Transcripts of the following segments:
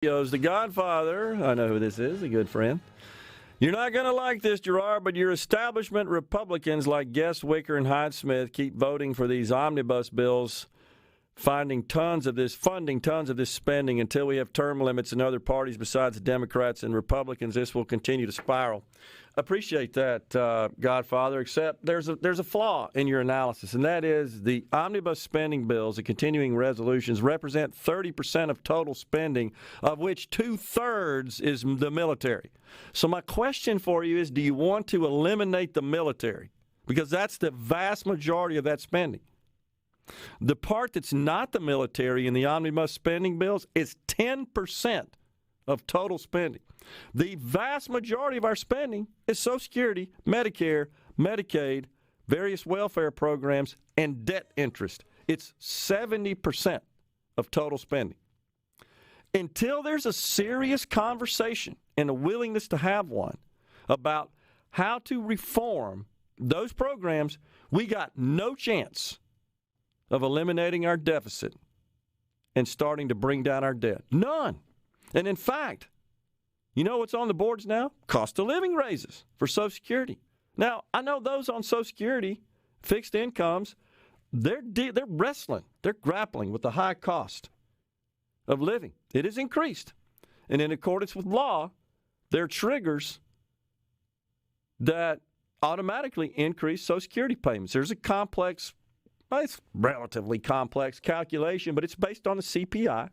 The Godfather. I know who this is, a good friend. You're not going to like this, Gerard, but your establishment Republicans like Guest, Wicker, and Hyde-Smith keep voting for these omnibus bills, funding tons of this spending until we have term limits in other parties besides the Democrats and Republicans. This will continue to spiral. Appreciate that, Godfather, except there's a flaw in your analysis, and that is the omnibus spending bills, the continuing resolutions, represent 30% of total spending, of which 2/3 is the military. So my question for you is, do you want to eliminate the military? Because that's the vast majority of that spending. The part that's not the military in the omnibus spending bills is 10% of total spending. The vast majority of our spending is Social Security, Medicare, Medicaid, various welfare programs, and debt interest. It's 70% of total spending. Until there's a serious conversation and a willingness to have one about how to reform those programs, we got no chance of eliminating our deficit and starting to bring down our debt. None. And in fact, you know what's on the boards now? Cost of living raises for Social Security. Now, I know those on Social Security, fixed incomes, they're wrestling. They're grappling with the high cost of living. It has increased. And in accordance with law, there are triggers that automatically increase Social Security payments. There's a complex, well, it's relatively complex calculation, but it's based on the CPI.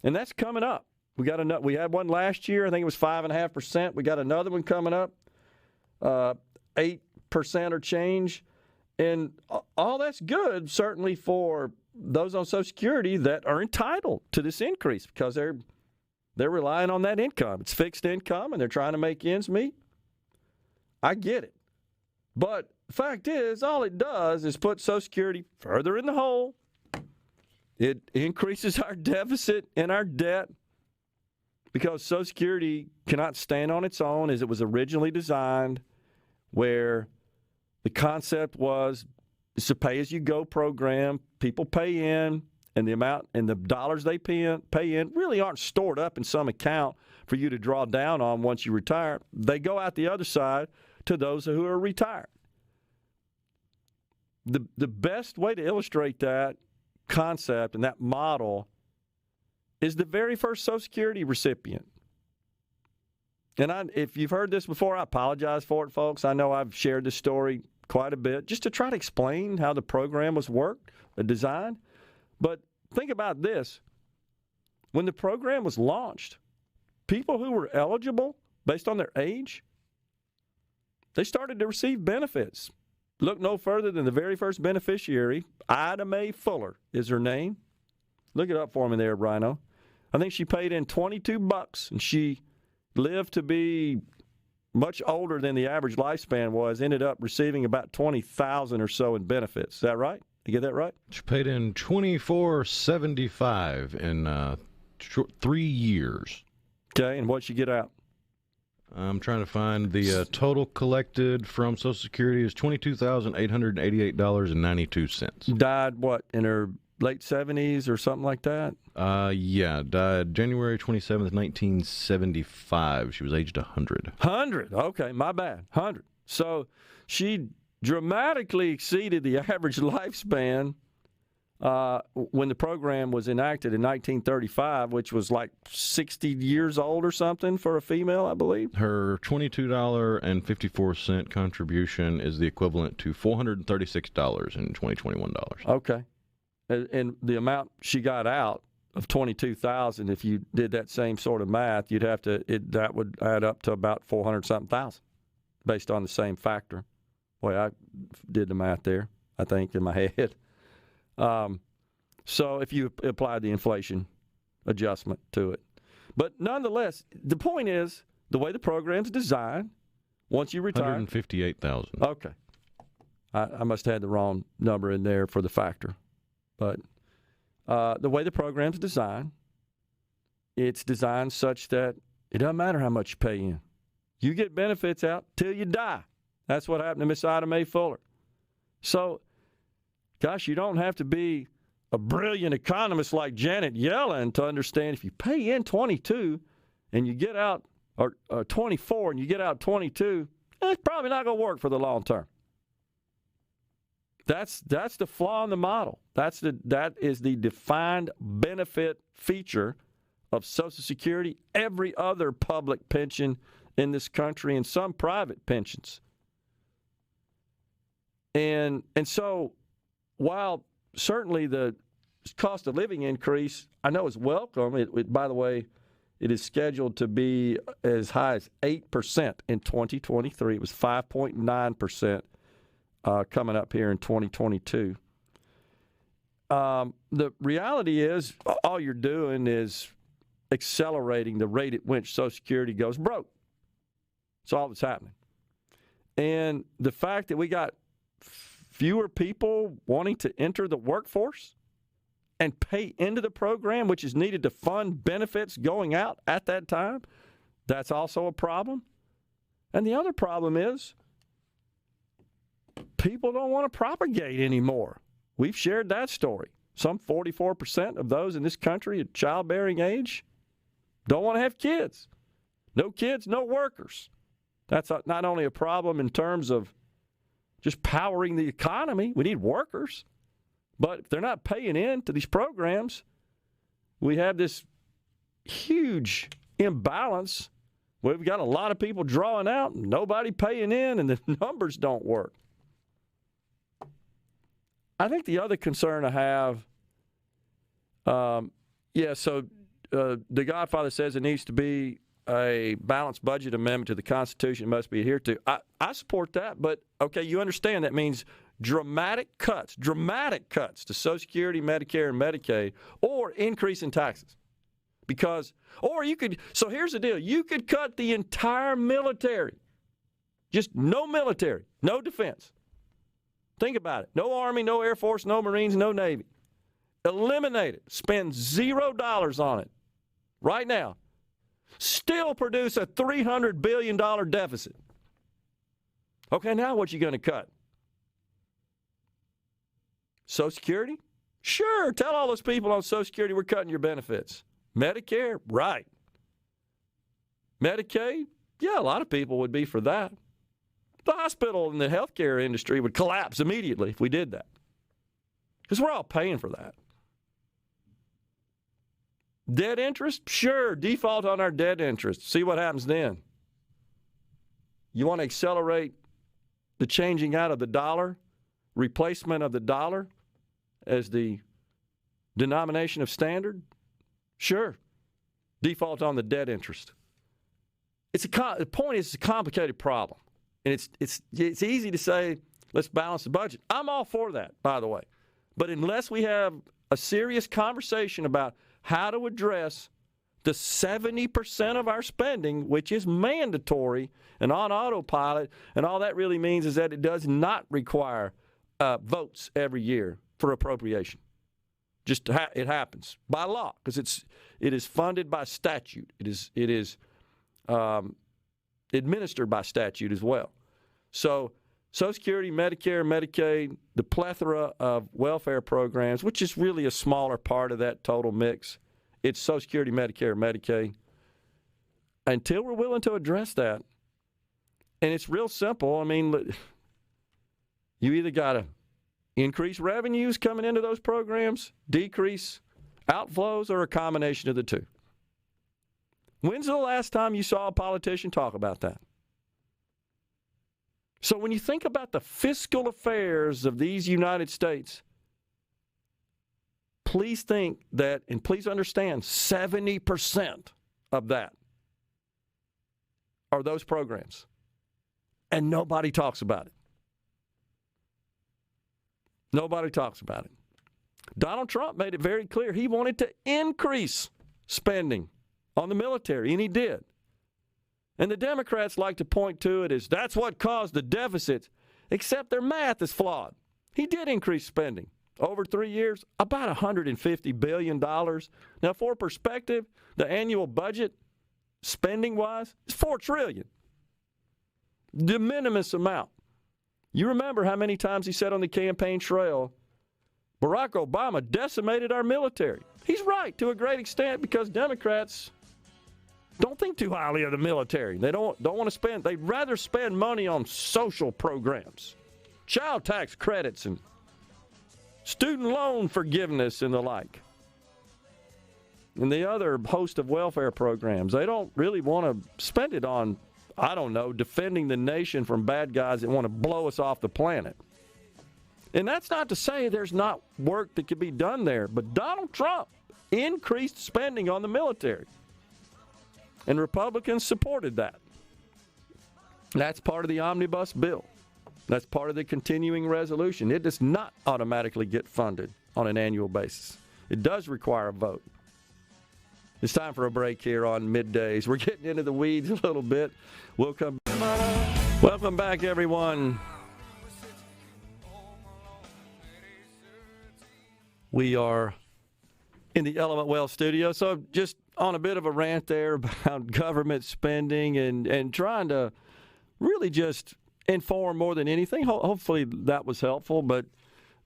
And that's coming up. We had one last year. I think it was 5.5%. We got another one coming up, 8% or change. And all that's good, certainly for those on Social Security that are entitled to this increase because they're relying on that income. It's fixed income, and they're trying to make ends meet. I get it. But the fact is, all it does is put Social Security further in the hole. It increases our deficit and our debt because Social Security cannot stand on its own as it was originally designed, where the concept was it's a pay-as-you-go program. People pay in, and the amount and the dollars they pay in really aren't stored up in some account for you to draw down on once you retire. They go out the other side to those who are retired. The best way to illustrate that concept and that model is the very first Social Security recipient. And if you've heard this before, I apologize for it, folks. I know I've shared this story quite a bit just to try to explain how the program was designed. But think about this. When the program was launched, people who were eligible based on their age, they started to receive benefits. Look no further than the very first beneficiary, Ida Mae Fuller is her name. Look it up for me there, Rhino. I think she paid in $22, and she lived to be much older than the average lifespan was, ended up receiving about $20,000 or so in benefits. Is that right? You get that right? She paid in $24.75 in 3 years. Okay, and what'd she get out? I'm trying to find the total collected from Social Security is $22,888.92. Died, what, in her late 70s or something like that? Yeah, died January 27th, 1975. She was aged 100. 100, okay, my bad, 100. So she dramatically exceeded the average lifespan when the program was enacted in 1935, which was like 60 years old or something for a female, I believe. Her $22.54 contribution is the equivalent to $436 in 2021 dollars. Okay. And the amount she got out of $22,000, if you did that same sort of math, that would add up to about 400-something thousand based on the same factor. Boy, I did the math there, I think, in my head. So if you apply the inflation adjustment to it. But nonetheless, the point is, the way the program's designed, once you retire... $158,000. Okay. I must have had the wrong number in there for the factor. But the way the program's designed, it's designed such that it doesn't matter how much you pay in. You get benefits out till you die. That's what happened to Miss Ida Mae Fuller. So, gosh, you don't have to be a brilliant economist like Janet Yellen to understand if you pay in 22 and you get out, or 24 and you get out 22, it's probably not going to work for the long term. That's the flaw in the model. That is the defined benefit feature of Social Security, every other public pension in this country, and some private pensions. And so while certainly the cost of living increase, I know is welcome. By the way, it is scheduled to be as high as 8% in 2023. It was 5.9% coming up here in 2022. The reality is all you're doing is accelerating the rate at which Social Security goes broke. That's all that's happening. And the fact that we got fewer people wanting to enter the workforce and pay into the program, which is needed to fund benefits going out at that time, that's also a problem. And the other problem is people don't want to propagate anymore. We've shared that story. Some 44% of those in this country at childbearing age don't want to have kids. No kids, no workers. That's not only a problem in terms of just powering the economy. We need workers. But if they're not paying in to these programs, we have this huge imbalance where we've got a lot of people drawing out and nobody paying in, and the numbers don't work. I think the other concern I have, the Godfather says it needs to be a balanced budget amendment to the Constitution must be adhered to. I support that, but, okay, you understand that means dramatic cuts to Social Security, Medicare, and Medicaid, or increase in taxes. So here's the deal. You could cut the entire military. Just no military, no defense. Think about it. No Army, no Air Force, no Marines, no Navy. Eliminate it. Spend $0 on it right now. Still produce a $300 billion deficit. Okay, now what you going to cut? Social Security? Sure, tell all those people on Social Security we're cutting your benefits. Medicare? Right. Medicaid? Yeah, a lot of people would be for that. The hospital and the healthcare industry would collapse immediately if we did that. Because we're all paying for that. Debt interest? Sure, default on our debt interest. See what happens then. You want to accelerate the changing out of the dollar, replacement of the dollar as the denomination of standard? Sure, default on the debt interest. The point is it's a complicated problem. And it's easy to say, let's balance the budget. I'm all for that, by the way. But unless we have a serious conversation about how to address the 70% of our spending, which is mandatory and on autopilot, and all that really means is that it does not require votes every year for appropriation. It happens by law because it is funded by statute. It is administered by statute as well. So Social Security, Medicare, Medicaid, the plethora of welfare programs, which is really a smaller part of that total mix. It's Social Security, Medicare, Medicaid. Until we're willing to address that, and it's real simple. I mean, you either got to increase revenues coming into those programs, decrease outflows, or a combination of the two. When's the last time you saw a politician talk about that? So when you think about the fiscal affairs of these United States, please think that, and please understand, 70% of that are those programs. And nobody talks about it. Nobody talks about it. Donald Trump made it very clear he wanted to increase spending on the military, and he did. And the Democrats like to point to it as that's what caused the deficits, except their math is flawed. He did increase spending over 3 years, about $150 billion. Now, for perspective, the annual budget, spending-wise, is $4 trillion. De minimis amount. You remember how many times he said on the campaign trail Barack Obama decimated our military. He's right to a great extent because Democrats don't think too highly of the military. They don't want to spend. They'd rather spend money on social programs, child tax credits, and student loan forgiveness and the like, and the other host of welfare programs. They don't really want to spend it on, I don't know, defending the nation from bad guys that want to blow us off the planet. And that's not to say there's not work that could be done there, but Donald Trump increased spending on the military. And Republicans supported that. That's part of the omnibus bill. That's part of the continuing resolution. It does not automatically get funded on an annual basis. It does require a vote. It's time for a break here on Middays. We're getting into the weeds a little bit. We'll come back. Welcome back, everyone. We are in the Element Well studio, so just on a bit of a rant there about government spending and trying to really just inform more than anything. Hopefully that was helpful. But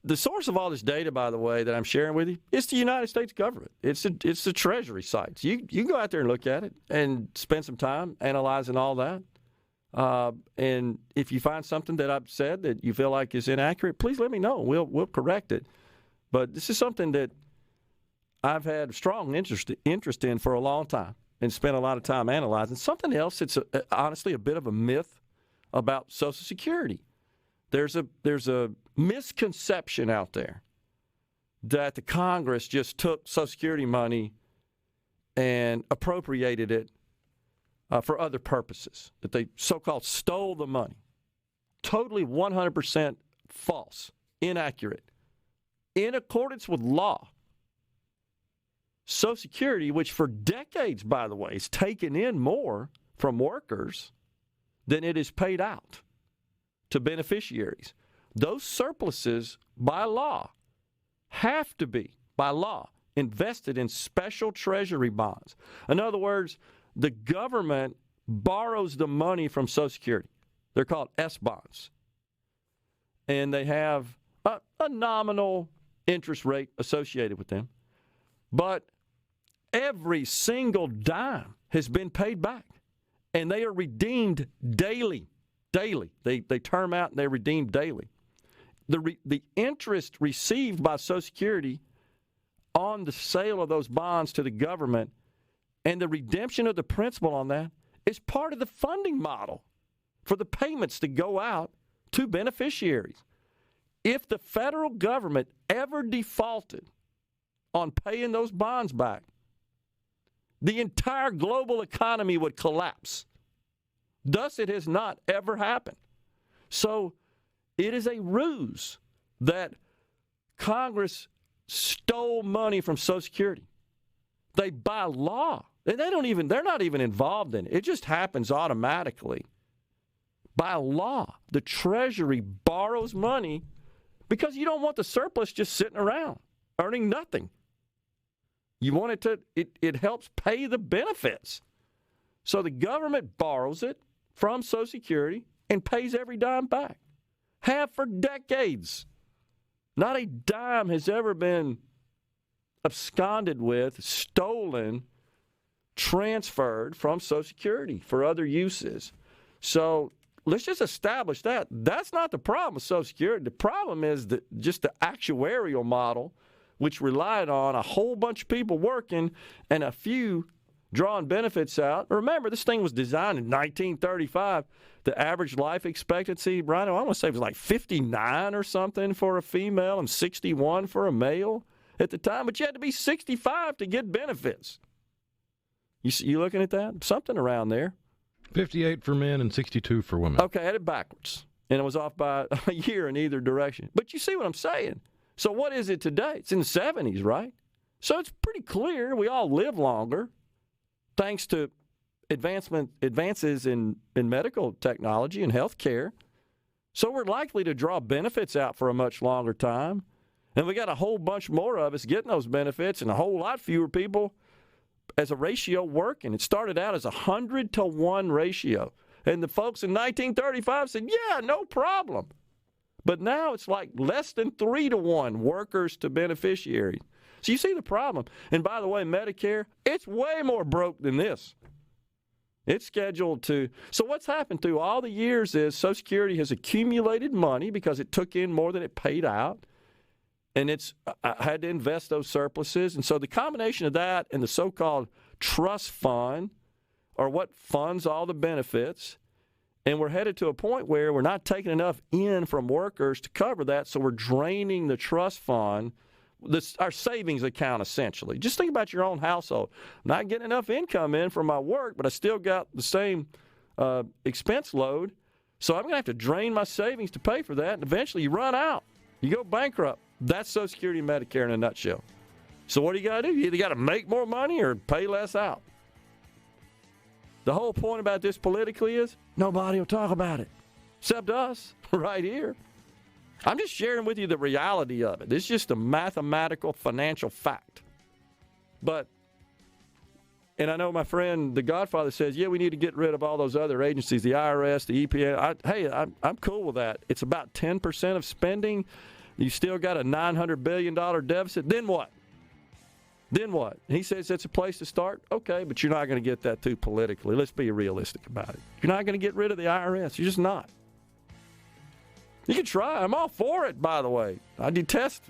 the source of all this data, by the way, that I'm sharing with you, it's the United States government. It's the Treasury sites. You can go out there and look at it and spend some time analyzing all that. And if you find something that I've said that you feel like is inaccurate, please let me know. We'll correct it. But this is something that I've had strong interest in for a long time and spent a lot of time analyzing. Something else that's honestly a bit of a myth about Social Security. There's a misconception out there that the Congress just took Social Security money and appropriated it for other purposes, that they so-called stole the money. Totally 100% false, inaccurate. In accordance with law, Social Security, which for decades, by the way, has taken in more from workers than it is paid out to beneficiaries. Those surpluses, by law, have to be, by law, invested in special treasury bonds. In other words, the government borrows the money from Social Security. They're called S-bonds. And they have a nominal interest rate associated with them. But every single dime has been paid back. And they are redeemed daily. Daily. They term out and they're redeemed daily. The interest received by Social Security on the sale of those bonds to the government and the redemption of the principal on that is part of the funding model for the payments that go out to beneficiaries. If the federal government ever defaulted on paying those bonds back, the entire global economy would collapse. Thus, it has not ever happened. So it is a ruse that Congress stole money from Social Security. They, by law, and they're not even involved in it. It just happens automatically. By law, the Treasury borrows money because you don't want the surplus just sitting around, earning nothing. You want it helps pay the benefits. So the government borrows it from Social Security and pays every dime back. Have for decades. Not a dime has ever been absconded with, stolen, transferred from Social Security for other uses. So let's just establish that. That's not the problem with Social Security. The problem is just the actuarial model, which relied on a whole bunch of people working and a few drawing benefits out. Remember, this thing was designed in 1935. The average life expectancy, Brian, I want to say it was like 59 or something for a female and 61 for a male at the time. But you had to be 65 to get benefits. You looking at that? Something around there. 58 for men and 62 for women. Okay, I had it backwards. And it was off by a year in either direction. But you see what I'm saying? So what is it today? It's in the 70s, right? So it's pretty clear we all live longer thanks to advances in medical technology and health care. So we're likely to draw benefits out for a much longer time. And we got a whole bunch more of us getting those benefits and a whole lot fewer people as a ratio working. It started out as a 100-to-1 ratio. And the folks in 1935 said, yeah, no problem. But now it's like less than 3-to-1 workers to beneficiaries. So you see the problem. And by the way, Medicare, it's way more broke than this. It's scheduled to. So what's happened through all the years is Social Security has accumulated money because it took in more than it paid out. And it's had to invest those surpluses. And so the combination of that and the so-called trust fund are what funds all the benefits. And we're headed to a point where we're not taking enough in from workers to cover that, so we're draining the trust fund, our savings account essentially. Just think about your own household. I'm not getting enough income in from my work, but I still got the same expense load, so I'm going to have to drain my savings to pay for that, and eventually you run out. You go bankrupt. That's Social Security and Medicare in a nutshell. So what do you got to do? You either got to make more money or pay less out. The whole point about this politically is nobody will talk about it except us right here. I'm just sharing with you the reality of it. It's just a mathematical, financial fact. But, and I know my friend, the Godfather, says, yeah, we need to get rid of all those other agencies, the IRS, the EPA. I'm cool with that. It's about 10% of spending. You still got a $900 billion deficit. Then what? Then what? He says it's a place to start. Okay, but you're not going to get that too politically. Let's be realistic about it. You're not going to get rid of the IRS. You're just not. You can try. I'm all for it, by the way. I detest